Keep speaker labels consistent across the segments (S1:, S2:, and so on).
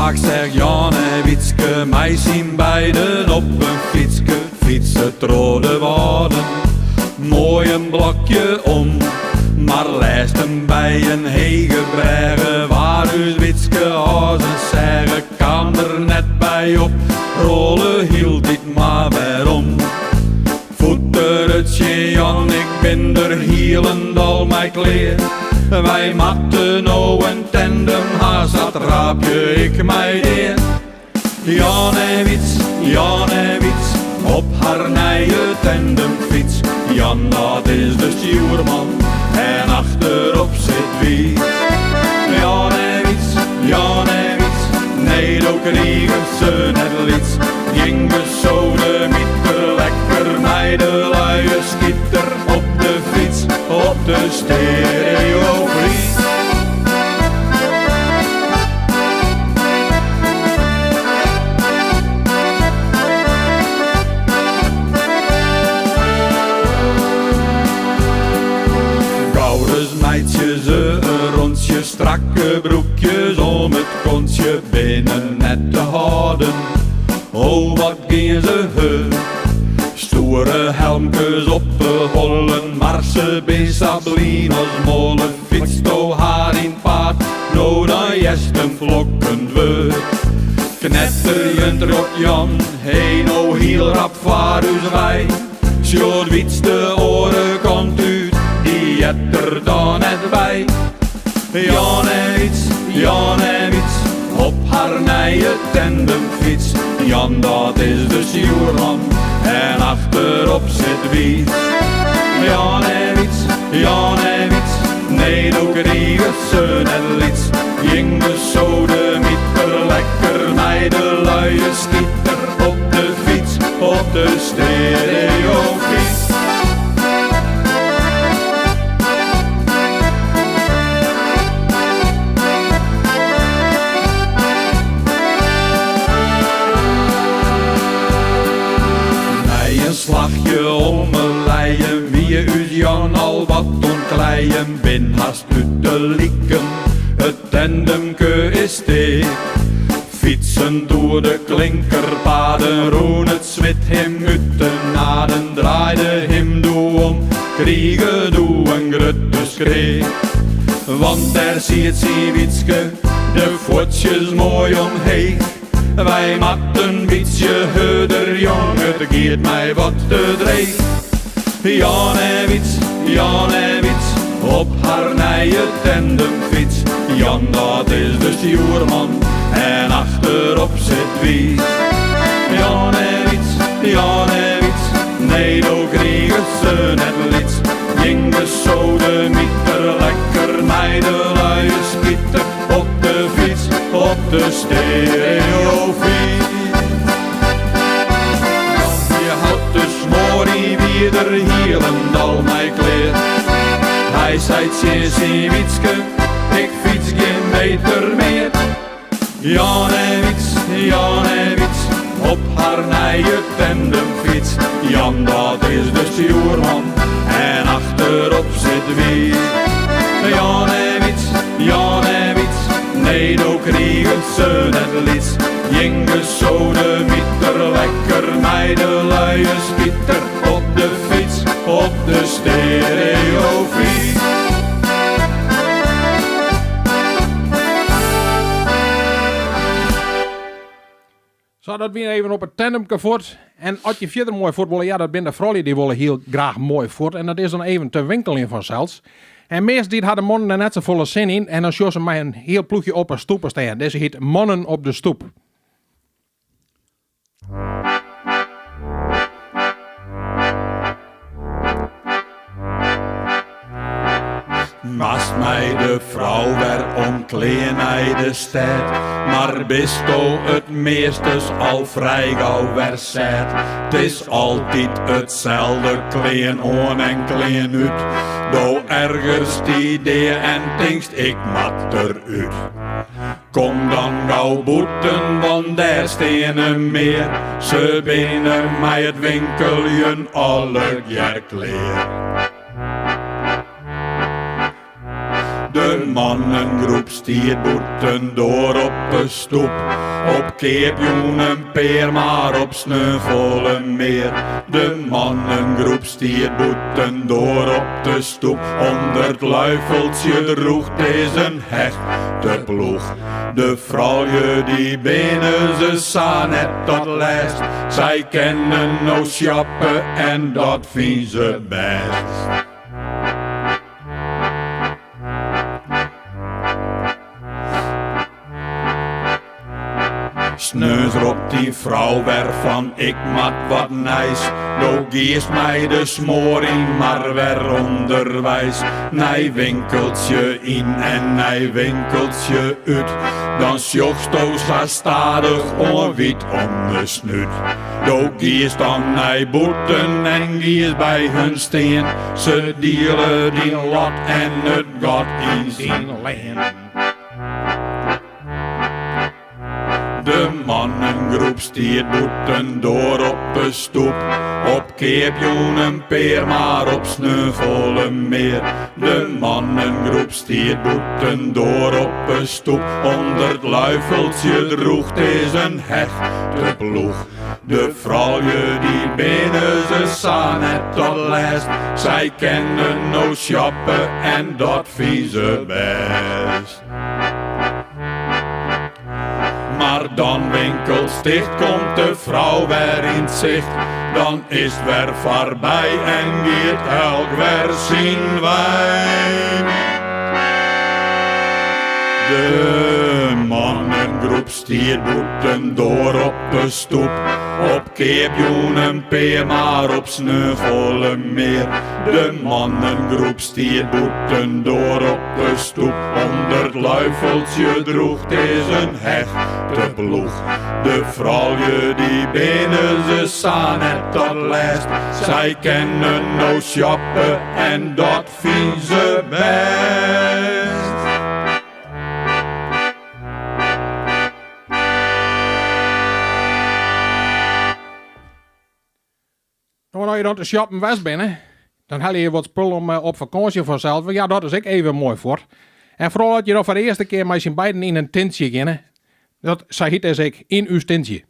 S1: Vaak zegt Jan en Wietske, mij zien beiden op een fietske. Fietsen trode worden, mooi een blokje om. Maar lijsten bij een hege bergen, waar u Wietske als een zeggen, kan er net bij op. Rollen hield dit maar waarom. Voeteretje Jan, ik ben er hielendal mijn kleer. Wij matten nou een tandem, haast dat raapje ik mij deer. Jan en Wiets, op haar nije tandemfiets. Jan dat is de stuurman en achterop zit wie. Jan en Wiets, nee dan kriegen ze net liets. Gingen zo de mieter lekker mij de luie schieter op de fiets, op de stereofiets. Meidjes, een rondje, strakke broekjes om het kontje binnen net te houden. Oh, wat gingen ze heus. Stoere helmkes op de hollen, marsen bij Sablinos molen. Fietsto haar in paard, nou dan jesten vlokkend we. Knetterjend rot Jan, hé nou heel rap vaar us wij. Sjoerd Wiets de oren komt uit, die het er dan net bij. Jan en Wiets, op haar nije tandemfiets. Jan dat is de stuurman en achterop zit wie. Jan en Wiets, nee dan kriegen ze net liets. Gingen zo de mieter lekker mij de luie schieter op de fiets, op de stereofiets. Slagje om een leien, wie u Jan al wat ontkleien. Bin haast uit te lieken, het tandemke is steek. Fietsen door de klinkerpaden, roen het zwit hem uit de naden. Draaide hem doe om, kriegen doe een grutte schreeuw. Want daar ziet ze Wietske, de voetjes mooi omheen. Wij matten een beetje heuder jong, het geeft mij wat te dreef. Jan en Wiets, op haar nije tandemfiets. Jan dat is de stuurman en achterop zit wie. Jan en Wiets, nee dan kriegen ze net liets. Gingen zo de mieter lekker mij de luie schieter op de fiets, op de stereofiets. Je houdt de smorie wie er hielendal mij kleer. Hij zei tje Wietske, ik fiets geen meter meer. Jan en Wiets, op haar nije tandemfiets. Jan dat is de stuurman en achterop zit wie. Jan en Wiets, nee dan kriegen ze net liets. Gingen zo de mieter lekker mij de luie schieter op de fiets, op de stereofiets.
S2: Zo, dat weer even op het tandemke voort. En als je verder mooi voetballen, ja, dat zijn de vrouwen die willen heel graag mooi voort. En dat is dan even te winkelen in vanzelfs. En meest die hadden mannen er net zo volle zin in. En dan show ze mij een heel ploegje op een stoep staan. Deze heet Mannen op de Stoep.
S1: Mast mij de vrouw weer omkleen naar de stad, maar bist o het meestes al vrij gauw weer zet. Het is altijd hetzelfde, kleen on en kleen uit. Do ergers die idee en denkst ik mat eruit. Kom dan gauw boeten, want daar staan meer. Ze binnen mij het winkeljen alle jaar kleer. De mannengroep stiert boeten door op de stoep. Op Keepjoen een peer, maar op Sneuvel een meer. De mannengroep stiert boeten door op de stoep. Onder het luifeltje droeg deze een hechte ploeg. De vrouwje die binnen ze sa net tot last. Zij kennen no sjappen en dat vinden ze best. Sneus roept die vrouw weer van ik mat wat nijs. Do geest mij de smoring maar weer onderwijs. Nij winkeltje in en nij winkeltje uit. Dan sjochtstoos haar stadig onwit om de snuit. Do geest dan nij boeten en geest bij hun steen. Ze dealen die lot en het got in zijn land. De mannengroep stiert boeten door op de stoep. Op Keepjoen een peer, maar op Sneuvel een meer. De mannengroep stiert boeten door op de stoep. Onder het luifeltje droeg deze een hechte ploeg. De vrouwje die binnen ze sa net tot last. Zij kennen no sjappen en dat vinden ze best. Maar dan winkelsticht komt de vrouw weer in zicht. Dan is het weer voorbij en gaat elk weer zien wijn. De mannengroep stiert boeten door op de stoep. Op Keepjoen een peer, maar op Sneuvel een meer. De mannengroep stiert boeten door op de stoep. Onder het luifeltje droeg deze een hechte ploeg. De vrouwje die binnen ze sa net tot last. Zij kennen no sjappen en dat vinden ze best.
S2: Als je dan te shoppen west bent, dan haal je wat spullen om op vakantie vanzelf. Ja, dat is ik even mooi voor. En vooral dat je dan voor de eerste keer met z'n beiden in een tentje gaan. Dat zei het ik in uw tentje.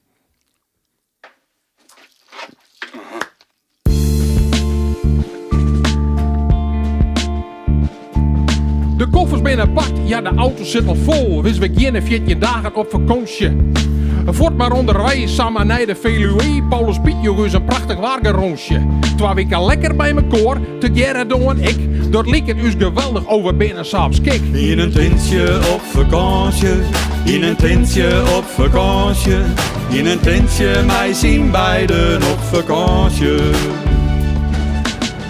S2: De koffers binnen pakt, ja de auto zit al vol. Dus we gaan 14 dagen op vakantie. Voort maar onderwijs, samen naar de Veluwe. Paulus biedt je een prachtig wagenronsje. 2 weken lekker bij me koor, te Gerrit en ik. Dat liep het us geweldig over binnen Saabs kik.
S1: In een tentje op vakantie, in een tentje op vakantie. In een tentje, mij zien beiden op vakantie.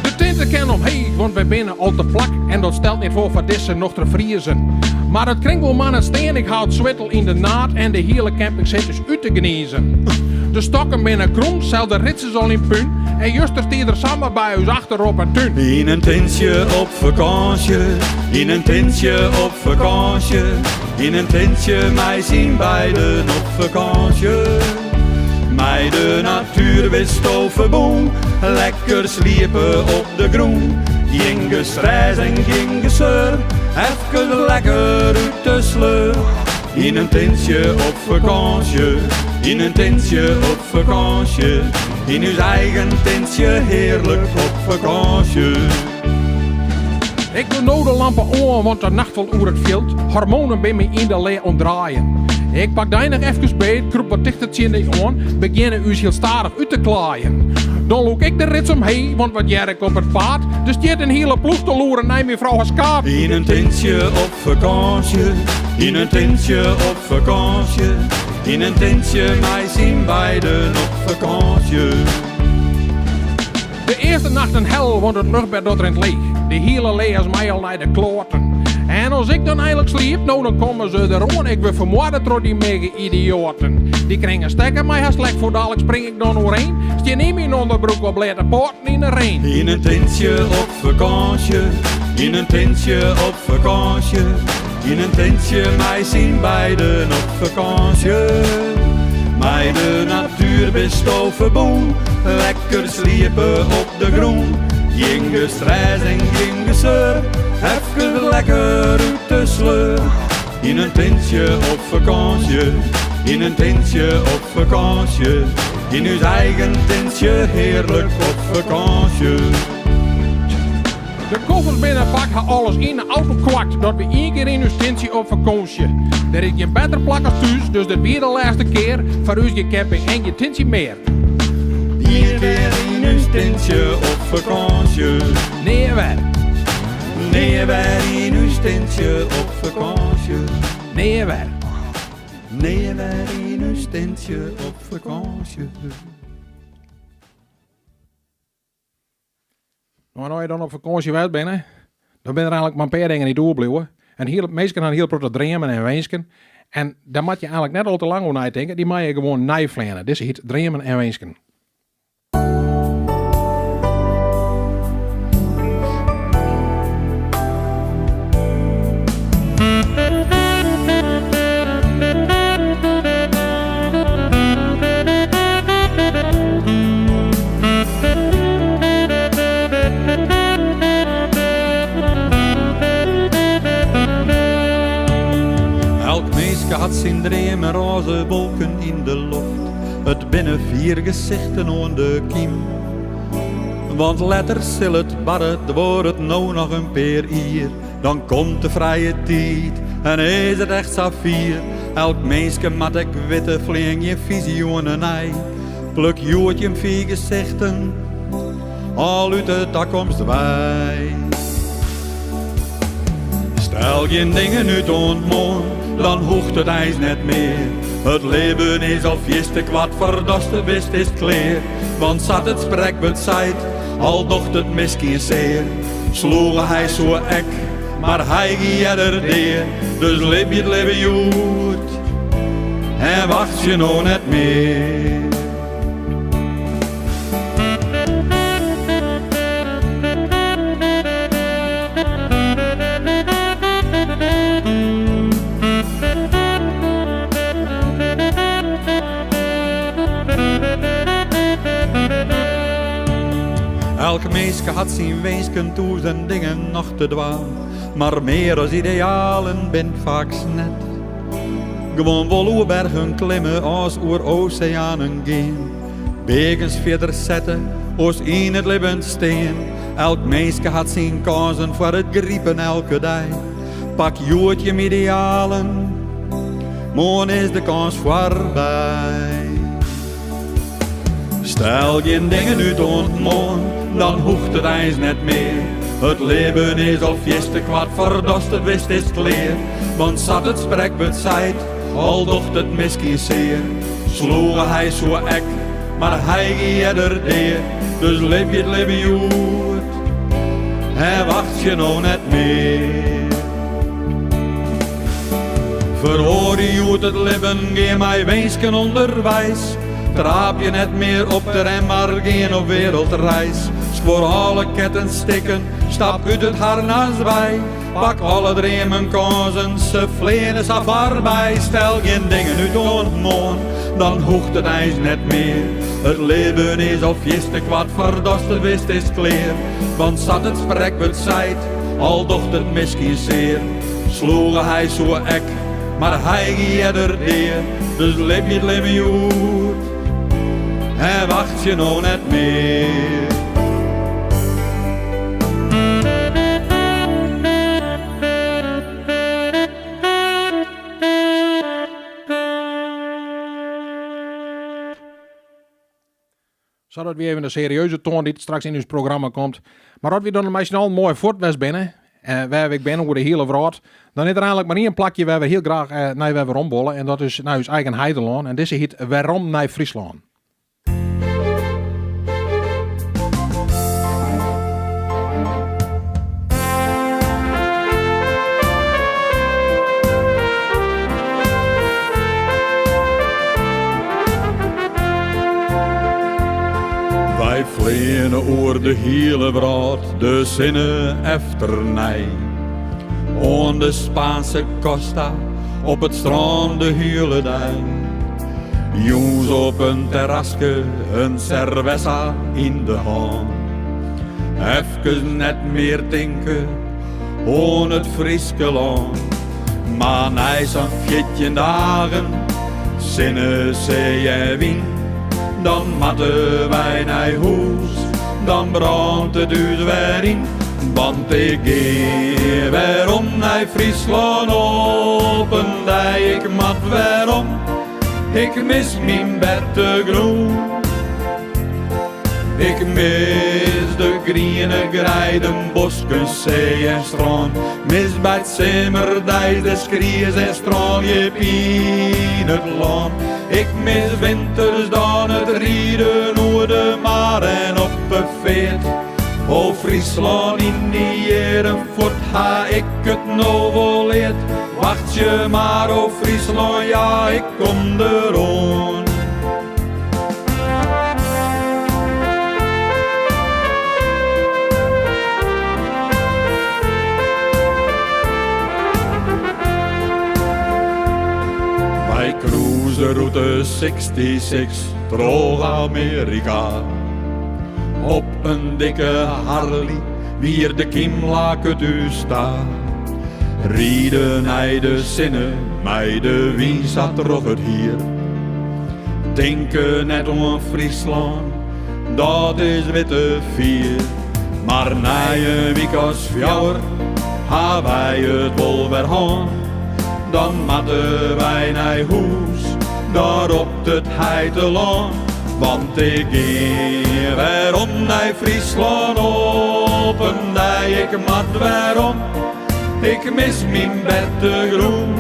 S2: De tenten ken omheen, want wij binnen al te plak. En dat stelt niet voor dissen nog te vriezen. Maar het kringt wel man het steen, ik houd zwittel in de naad. En de hele camping zit dus uit te geniezen. De stokken binnen krom, zelfde ritsen al in puin. En juster stiert er samen bij ons achterop een tuin.
S1: In een tentje op vakantie, in een tentje op vakantie. In een tentje, mij zien beiden op vakantie. Mij de natuur wist overboom, lekker sliepen op de groen. Ging gestrijs en ging gezeur, even lekker uit de sleur. In een tentje op vakantie, in een tentje op vakantie. In uw eigen tentje heerlijk op vakantie.
S2: Ik doe nou de lampen aan, want de nacht valt oer het veld. Hormonen bij me in de lee ontdraaien. Ik pak daar nog even bij, kroep wat dichter in de aan. Beginnen u heel stadig uit te klaaien. Dan loop ik de rits omheen, want wat jerk op het paard. Dus die een hele ploeg te loeren naar mijn vrouw Haskaap.
S1: In een tentje op vakantie, in een tentje op vakantie. In een tentje, mij zien beiden op vakantie.
S2: De eerste nacht een hel, want het luchtbed dat rent leeg. De hele lee is mij al naar de kloten. En als ik dan eigenlijk sliep, nou dan komen ze erom. Ik wil vermoorden door die mega idioten. Die kringen stekken mij haast lek, voor dadelijk spring ik dan doorheen. Stien in mijn onderbroek op blede poorten in de reen.
S1: In een tentje op vakantie, in een tentje op vakantie. In een tentje, mij zien beiden op vakantie. Mij de natuur best overboom, lekker sliepen op de groen. Geen gestress en geen gezeur, even lekker uit de sleur. In een tentje op vakantie, in een tentje op vakantie. In uw eigen tentje, heerlijk op vakantie.
S2: De koffers binnenpakken alles in de auto kwakt. Dat we één keer in uw tentje op vakantie. Er is geen beter plak als thuis, dus dat weer de laatste keer. Voor u je camping en je tentje meer.
S1: Hier weer in uw tentje op vakantie.
S2: Nee, waar.
S1: Nee, wij in uw tentje op vakantie.
S2: Nee, waar.
S1: Nee, wij in uw tentje op vakantie.
S2: Maar als je dan op vakantie bent, dan ben er eigenlijk maar een paar dingen niet doorblijven. En meesten gaan heel protte dromen en wensen. En daar moet je eigenlijk net al te lang over nadenken. Die mag je gewoon nijvlanen. Dit heet dromen en wensen.
S1: Had zijn dromen roze wolken in de lucht. Het binnen 4 gezichten aan de kiem. Want letters zal het barren, wordt het nou nog een paar uur. Dan komt de vrije tijd en is het echt saffier. Elk meisje mat ik witte vling je visioenen ei. Pluk joodje 4 gezichten, al uit de toekomst wij. Stel je dingen uit ontmoen, dan hoeft het ijs net meer. Het leven is al fieste kwad, verdoste wist is het kleer. Want zat het spreekbeurt zijt, al docht het misschien zeer. Sloeg hij zo ek, maar hij gie er deer. Dus leef je het leven goed, en wacht je nog net meer. Elk meisje had zijn weesken toe zijn dingen nog te dwaan. Maar meer als idealen bent vaak net. Gewoon vol bergen klimmen als oer oceanen gaan. Begens verder zetten als in het leven steen. Elk meisje had zijn kansen voor het griepen elke dag. Pak joodje idealen, morgen is de kans voorbij. Stel je dingen uit ontmoen, dan hoeft het ijs net meer. Het leven is al fieste kwad, verdoste wist is het leer. Want zat het spreekbeurt zijt, al docht het misschien zeer. Sloeg hij zo ek, maar hij gie er deer. Dus leef je het leven goed, en wacht je nou net meer. Verhoor je uit het leven, geef mij weesken onderwijs. Traap je net meer op de rem, maar geen op wereldreis. Spoor alle ketten stikken, stap uit het harnas bij. Pak alle dromen kansen, ze vleien is af voorbij. Stel geen dingen uit ontmoen, dan hoeft het ijs net meer. Het leven is al fieste kwad, verdoste wist is kleer. Want zat het spreekbeurt zijt, al docht het misschien zeer. Sloeg hij zo ek, maar hij gie er deer. Dus leef je het leven goed, en wacht je nog net meer.
S2: Zodat we even een serieuze toon die straks in ons programma komt. Maar als we dan meestal al mooi voortwest binnen, waar ik ben over de hele wereld, dan is er eigenlijk maar één plakje waar we heel graag naar we rondbollen. En dat is naar ons eigen Heideland. En deze heet Waarom naar Fryslân.
S1: Wij vleien oor de hele wereld, de zinnen efternij. On de Spaanse costa, op het strand de hele dag. Jongens op een terrasje, een cerveza in de hand. Even net meer denken aan het Froskepôle. Maar na zo'n 14 dagen, zinnen zee en wien, dan matten wij naar huis, dan brandt het huis weer in. Want ik ga weerom naar Fryslân op een dag, ik mat weerom, ik mis mijn bed te groen. Ik mis de groene grijden, bosken, zee en strand. Mis bij het zimmerduis de skries en straalje in het land. Ik mis winters dan het rieden over de maar en op een veet. O Fryslân in die jaren voort ha ik het nou wel leed. Wacht je maar, o Fryslân, ja ik kom eraan. Wij cruisen route 66 door Amerika. Op een dikke Harley, wier de Kimlaken u staat. Rieden naar de zinnen, mij de wie zat er het hier. Denken net om Fryslân, dat is witte vier. Maar na een week als fjouwer, gaan wij het wel weer gaan. Dan matten wij naar huis, daar op het heiteland. Want ik ga weerom naar Fryslân op een dag, ik mat weerom, ik mis mijn bed te groen.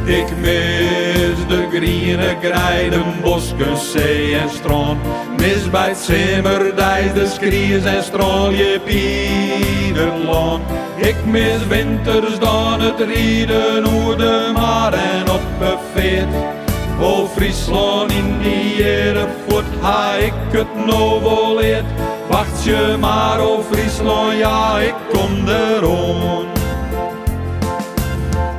S1: Ik mis de groene grijden, bosken, zee en strand. Mis bij het zimmerduis de skries en straalje in het land. Ik mis winters dan het rieden over de maar en op een veet. O Fryslân in die jaren voort ha ik het nou wel leed. Wacht je maar, o Fryslân, ja ik kom eraan.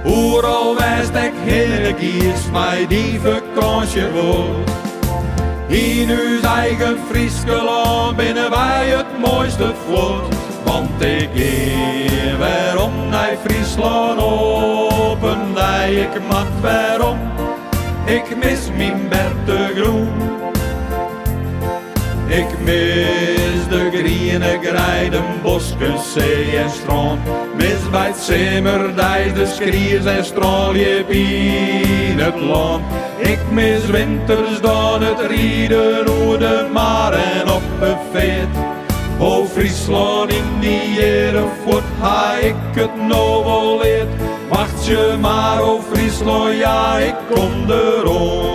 S1: Overal wijst ik heerlijk is mij die vakantie wordt. In uw eigen Fryskepôle binnen wij het mooiste vlot. Want ik ga weerom naar Fryslân op een dag, ik mat weerom, ik mis mijn bed te groen. Ik mis de groene grijden, bosken, zee en strand. Mis bij het zimmerduis de skries en straalje in het land. Ik mis winters dan het rieden over de maar en op een veet. O Fryslân in die jaren voort ha ik het nou wel leed. Wacht je maar, o Fryslân, ja ik kom eraan.